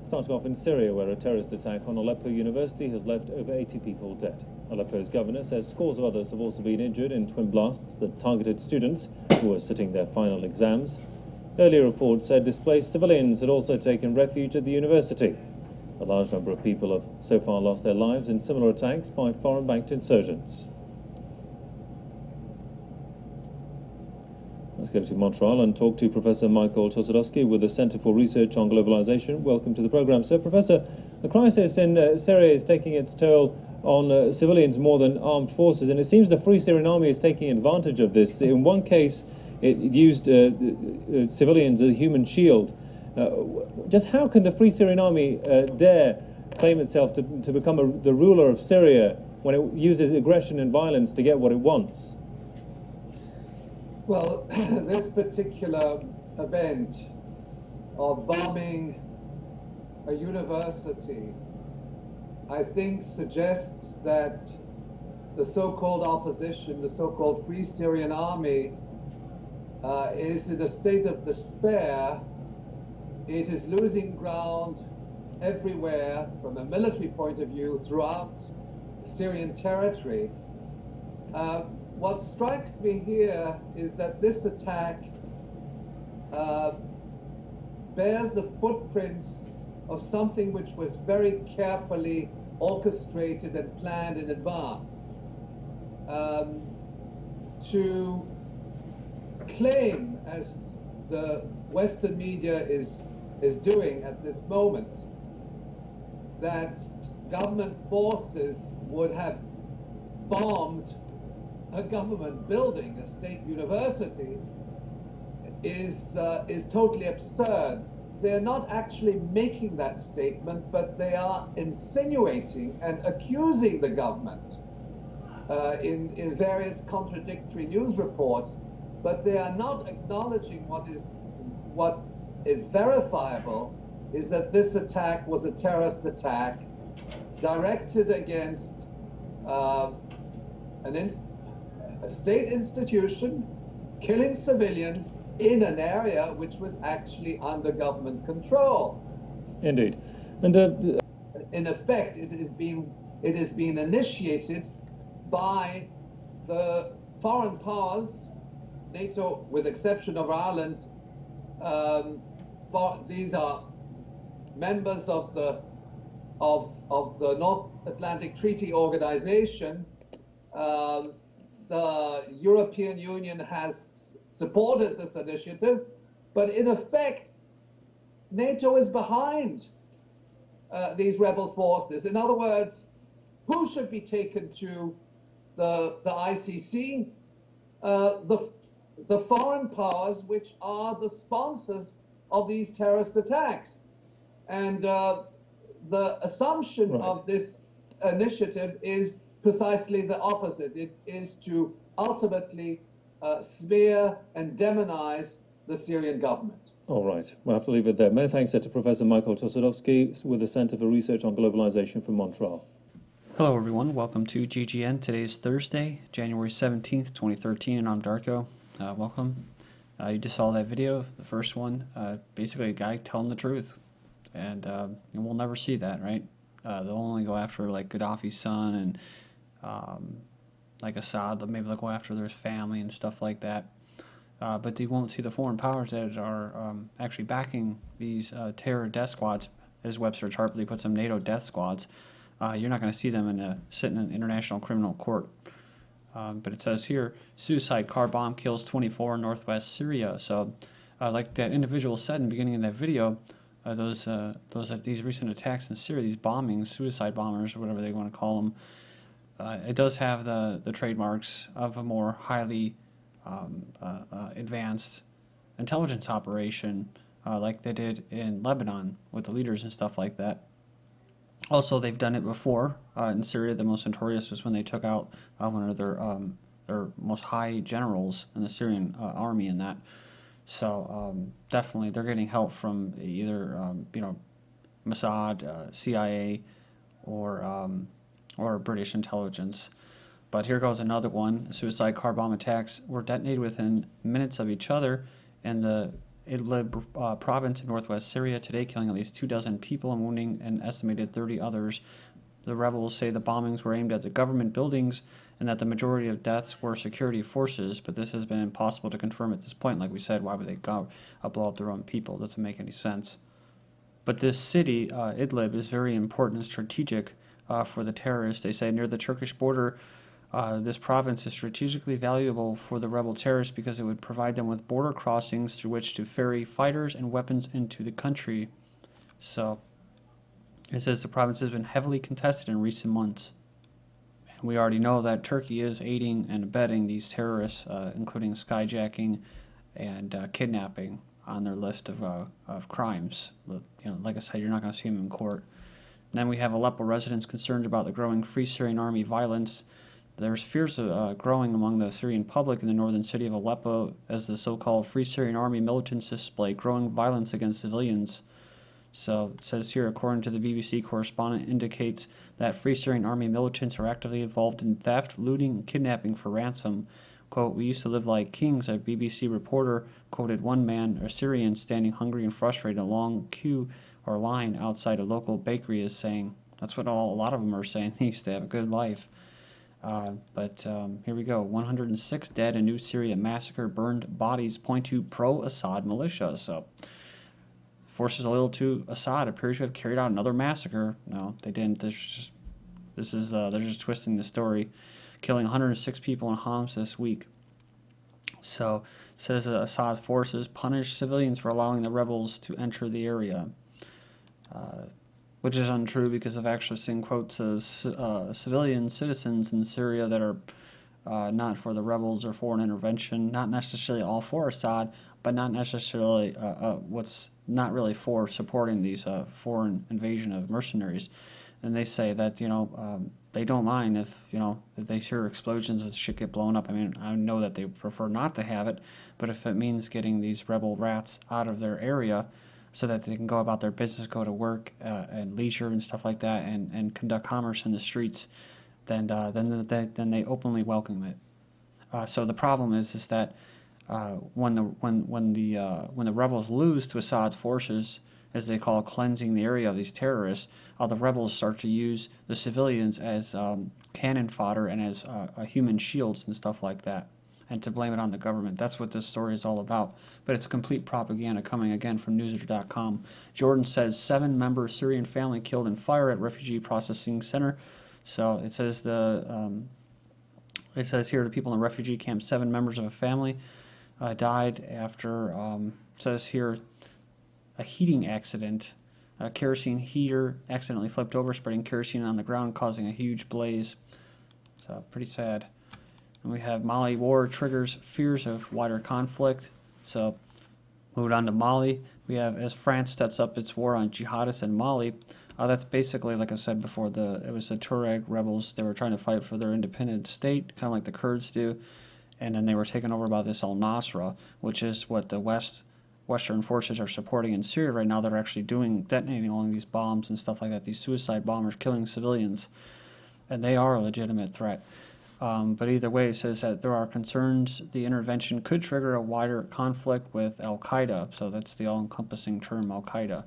Starting off in Syria, where a terrorist attack on Aleppo University has left over 80 people dead. Aleppo's governor says scores of others have also been injured in twin blasts that targeted students who were sitting their final exams. Earlier reports said displaced civilians had also taken refuge at the university. A large number of people have so far lost their lives in similar attacks by foreign-backed insurgents. Let's go to Montreal and talk to Professor Michael Tosodowski with the Centre for Research on Globalization. Welcome to the programme, sir. Professor, the crisis in Syria is taking its toll on civilians more than armed forces, and it seems the Free Syrian Army is taking advantage of this. In one case, it used civilians as a human shield. Just how can the Free Syrian Army dare claim itself to become the ruler of Syria when it uses aggression and violence to get what it wants? Well, this particular event of bombing a university, I think, suggests that the so-called opposition, the so-called Free Syrian Army, is in a state of despair. It is losing ground everywhere from a military point of view throughout Syrian territory. What strikes me here is that this attack bears the footprints of something which was very carefully orchestrated and planned in advance. To claim, as the Western media is doing at this moment, that government forces would have bombed a government building, a state university, is totally absurd. They're not actually making that statement, but they are insinuating and accusing the government in various contradictory news reports, but they are not acknowledging what is verifiable, is that this attack was a terrorist attack directed against a state institution, killing civilians in an area which was actually under government control. Indeed. And in effect, it is being initiated by the foreign powers, NATO, with exception of Ireland. These are members of the North Atlantic Treaty Organization. The European Union has supported this initiative, but in effect, NATO is behind these rebel forces. In other words, who should be taken to the ICC? The foreign powers, which are the sponsors of these terrorist attacks. And the assumption of this initiative is precisely the opposite. It is to ultimately smear and demonize the Syrian government. All right, we'll have to leave it there. Many thanks to Professor Michael Tosodowski with the Centre for Research on Globalization from Montreal. Hello everyone, welcome to GGN. Today is Thursday, January 17th, 2013, and I'm Darko. Welcome. You just saw that video, the first one, basically a guy telling the truth. And we'll never see that, right? They'll only go after like Gaddafi's son and like Assad, maybe they'll go after their family and stuff like that. But they won't see the foreign powers that are actually backing these terror death squads, as Webster sharply puts them, NATO death squads. You're not going to see them sit in an international criminal court. But it says here, suicide car bomb kills 24 in northwest Syria. So like that individual said in the beginning of that video, these recent attacks in Syria, these bombings, suicide bombers, or whatever they want to call them, it does have the trademarks of a more highly advanced intelligence operation, like they did in Lebanon with the leaders and stuff like that. Also, they've done it before in Syria. The most notorious was when they took out one of their most high generals in the Syrian army in that. So definitely, they're getting help from either Mossad, CIA, or British intelligence. But here goes another one. Suicide car bomb attacks were detonated within minutes of each other, and Idlib province in northwest Syria today, killing at least 24 people and wounding an estimated 30 others. The rebels say the bombings were aimed at the government buildings and that the majority of deaths were security forces, but this has been impossible to confirm at this point. Like we said, why would they blow up their own people? It doesn't make any sense. But this city, Idlib, is very important and strategic for the terrorists. They say near the Turkish border, this province is strategically valuable for the rebel terrorists because it would provide them with border crossings through which to ferry fighters and weapons into the country. So it says the province has been heavily contested in recent months. And we already know that Turkey is aiding and abetting these terrorists, including skyjacking and kidnapping on their list of crimes. But, like I said, you're not going to see them in court. And then we have Aleppo residents concerned about the growing Free Syrian Army violence. There's fears growing among the Syrian public in the northern city of Aleppo as the so-called Free Syrian Army militants display growing violence against civilians. So it says here, according to the BBC correspondent, indicates that Free Syrian Army militants are actively involved in theft, looting, and kidnapping for ransom. Quote, "We used to live like kings," a BBC reporter quoted one man, a Syrian, standing hungry and frustrated in a long queue or line outside a local bakery is saying. That's what a lot of them are saying. They used to have a good life. But here we go. 106 dead in new Syria massacre. Burned bodies point to pro-Assad militia. So forces loyal to Assad appears to have carried out another massacre. No, they didn't. They're just twisting the story. Killing 106 people in Homs this week. So it says that Assad's forces punished civilians for allowing the rebels to enter the area. Which is untrue because I've actually seen quotes of civilian citizens in Syria that are not for the rebels or foreign intervention, not necessarily all for Assad, but not necessarily what's not really for supporting these foreign invasion of mercenaries. And they say that, they don't mind if they hear explosions and shit get blown up. I mean, I know that they prefer not to have it, but if it means getting these rebel rats out of their area so that they can go about their business, go to work and leisure and stuff like that, and conduct commerce in the streets, then they openly welcome it. So the problem is that when the rebels lose to Assad's forces, as they call cleansing the area of these terrorists, the rebels start to use the civilians as cannon fodder and as human shields and stuff like that, and to blame it on the government. That's what this story is all about. But it's complete propaganda coming again from newser.com. Jordan says 7-member Syrian family killed in fire at refugee processing center. So it says it says here the people in the refugee camp, 7 members of a family died after, says here, a heating accident. A kerosene heater accidentally flipped over, spreading kerosene on the ground, causing a huge blaze. So pretty sad. And we have Mali war triggers fears of wider conflict. So moved on to Mali. We have as France steps up its war on jihadists in Mali. That's basically, like I said before, it was the Tuareg rebels. They were trying to fight for their independent state, kind of like the Kurds do. And then they were taken over by this al-Nusra, which is what the Western forces are supporting in Syria right now. They're actually detonating all of these bombs and stuff like that, these suicide bombers killing civilians. And they are a legitimate threat. But either way, it says that there are concerns the intervention could trigger a wider conflict with al-Qaeda. So that's the all-encompassing term, al-Qaeda.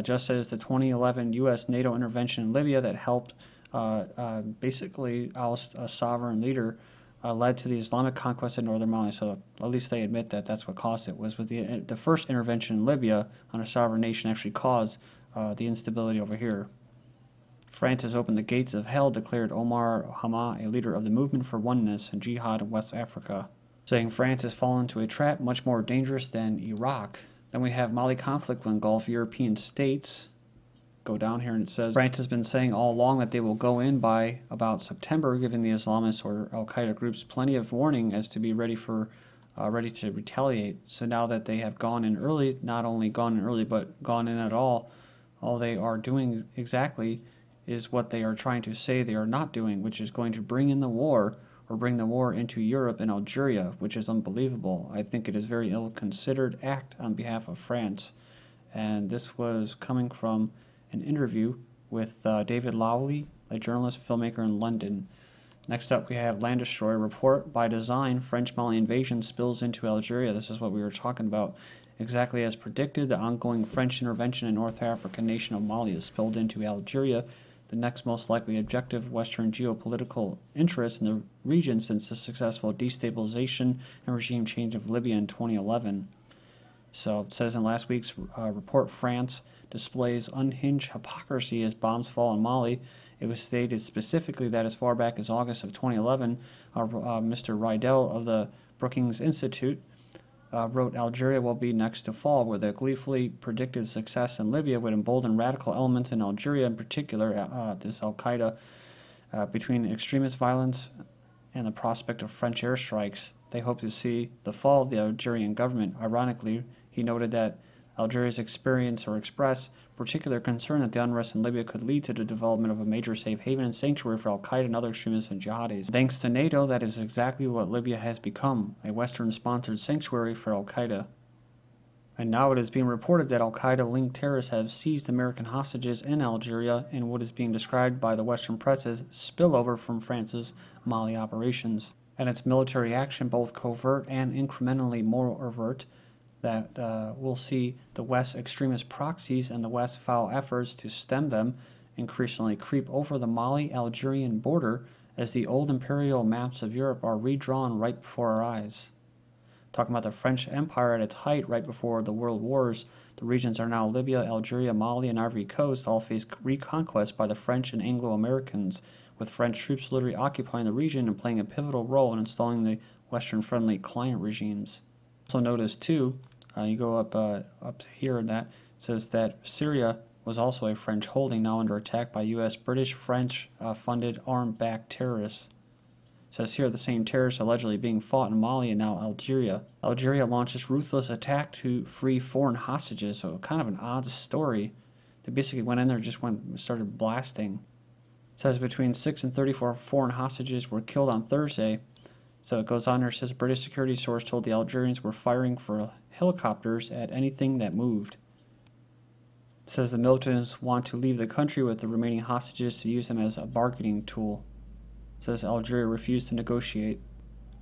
Just as the 2011 U.S. NATO intervention in Libya that helped basically oust a sovereign leader led to the Islamic conquest in northern Mali. So at least they admit that that's what caused it. Was with the first intervention in Libya on a sovereign nation actually caused the instability over here. France has opened the gates of hell, declared Omar Hama, a leader of the movement for oneness and jihad in West Africa, saying France has fallen into a trap much more dangerous than Iraq. Then we have Mali conflict will engulf European states. Go down here and it says France has been saying all along that they will go in by about September, giving the Islamists or al-Qaeda groups plenty of warning as to be ready to retaliate. So now that they have gone in early, not only gone in early but gone in at all they are doing exactly is what they are trying to say they are not doing, which is going to bring in the war or bring the war into Europe and Algeria, which is unbelievable. I think it is a very ill-considered act on behalf of France. And this was coming from an interview with David Lawley, a journalist and filmmaker in London. Next up, we have Land Destroyer report by design. French Mali invasion spills into Algeria. This is what we were talking about. Exactly as predicted, the ongoing French intervention in North African nation of Mali has spilled into Algeria, the next most likely objective Western geopolitical interest in the region since the successful destabilization and regime change of Libya in 2011. So it says in last week's report, France displays unhinged hypocrisy as bombs fall in Mali. It was stated specifically that as far back as August of 2011, Mr. Rydell of the Brookings Institute wrote Algeria will be next to fall, where the gleefully predicted success in Libya would embolden radical elements in Algeria, in particular this Al-Qaeda, between extremist violence and the prospect of French airstrikes. They hope to see the fall of the Algerian government. Ironically, he noted that Algeria's experience or express particular concern that the unrest in Libya could lead to the development of a major safe haven and sanctuary for Al-Qaeda and other extremists and jihadis. Thanks to NATO, that is exactly what Libya has become, a Western-sponsored sanctuary for Al-Qaeda. And now it is being reported that Al-Qaeda-linked terrorists have seized American hostages in Algeria in what is being described by the Western press as spillover from France's Mali operations. And its military action, both covert and incrementally more overt, that we'll see the West's extremist proxies and the West's foul efforts to stem them increasingly creep over the Mali-Algerian border as the old imperial maps of Europe are redrawn right before our eyes. Talking about the French Empire at its height right before the World Wars, the regions are now Libya, Algeria, Mali, and Ivory Coast all face reconquest by the French and Anglo-Americans, with French troops literally occupying the region and playing a pivotal role in installing the Western-friendly client regimes. Also notice, too, you go up here, and that says that Syria was also a French holding, now under attack by U.S., British, French-funded armed-backed terrorists. It says here the same terrorists allegedly being fought in Mali and now Algeria. Algeria launched this ruthless attack to free foreign hostages, so kind of an odd story. They basically went in there and started blasting. It says between 6 and 34 foreign hostages were killed on Thursday. So it goes on there, it says British security source told the Algerians were firing for helicopters at anything that moved. It says the militants want to leave the country with the remaining hostages to use them as a bargaining tool. It says Algeria refused to negotiate.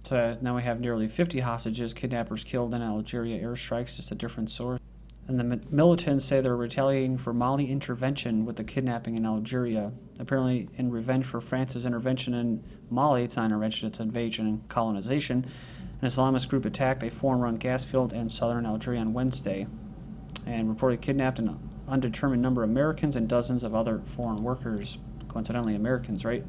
So now we have nearly 50 hostages, kidnappers killed in Algeria airstrikes, just a different source. And the militants say they're retaliating for Mali intervention with the kidnapping in Algeria. Apparently in revenge for France's intervention in Mali, it's not intervention, it's invasion and colonization, an Islamist group attacked a foreign-run gas field in southern Algeria on Wednesday and reportedly kidnapped an undetermined number of Americans and dozens of other foreign workers. Coincidentally, Americans, right?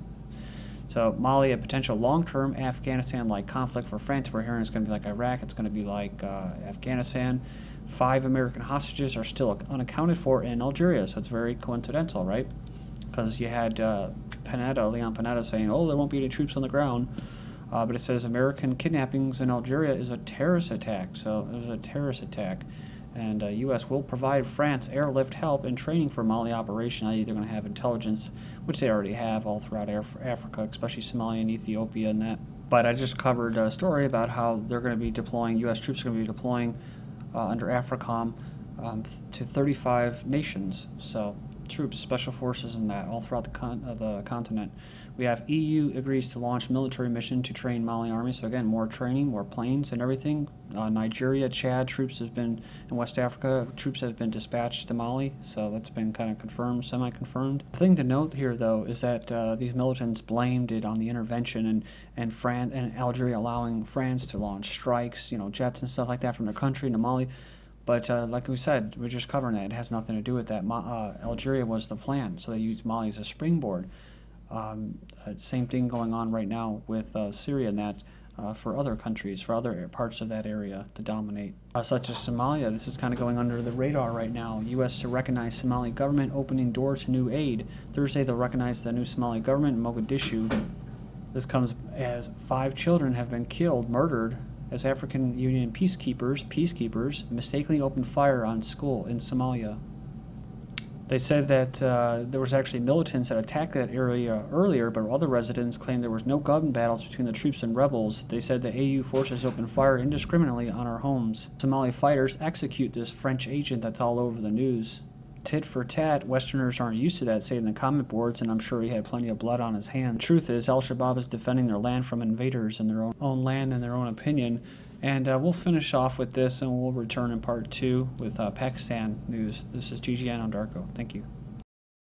So Mali, a potential long-term Afghanistan-like conflict for France. We're hearing it's going to be like Iraq, it's going to be like Afghanistan. 5 American hostages are still unaccounted for in Algeria, so it's very coincidental, right? Because you had Panetta, Leon Panetta, saying, oh, there won't be any troops on the ground. But it says American kidnappings in Algeria is a terrorist attack. So it was a terrorist attack. And U.S. will provide France airlift help and training for Mali operation. They're going to have intelligence, which they already have all throughout Africa, especially Somalia and Ethiopia and that. But I just covered a story about how they're going to be deploying, U.S. troops are going to be deploying under AFRICOM to 35 nations. So troops, special forces, and that all throughout the continent. We have EU agrees to launch military mission to train Mali army. So again, more training, more planes and everything. Nigeria, Chad, troops have been in West Africa. Troops have been dispatched to Mali. So that's been kind of confirmed, semi-confirmed. The thing to note here, though, is that these militants blamed it on the intervention and France and Algeria allowing France to launch strikes, jets and stuff like that from their country into Mali. But like we said, we're just covering that. It has nothing to do with that. Algeria was the plan, so they used Mali as a springboard. Same thing going on right now with Syria and that for other countries, for other parts of that area to dominate. Such as Somalia, this is kind of going under the radar right now. U.S. to recognize Somali government opening door to new aid. Thursday they'll recognize the new Somali government in Mogadishu. This comes as 5 children have been killed, murdered, as African Union peacekeepers mistakenly opened fire on school in Somalia. They said that there was actually militants that attacked that area earlier, but other residents claimed there was no gun battles between the troops and rebels. They said the AU forces opened fire indiscriminately on our homes. Somali fighters execute this French agent that's all over the news. Tit for tat, Westerners aren't used to that, say in the comment boards, and I'm sure he had plenty of blood on his hands. The truth is, Al-Shabaab is defending their land from invaders in their own land and their own opinion, And we'll finish off with this, and we'll return in part 2 with Pakistan news. This is GGN on Darko. Thank you.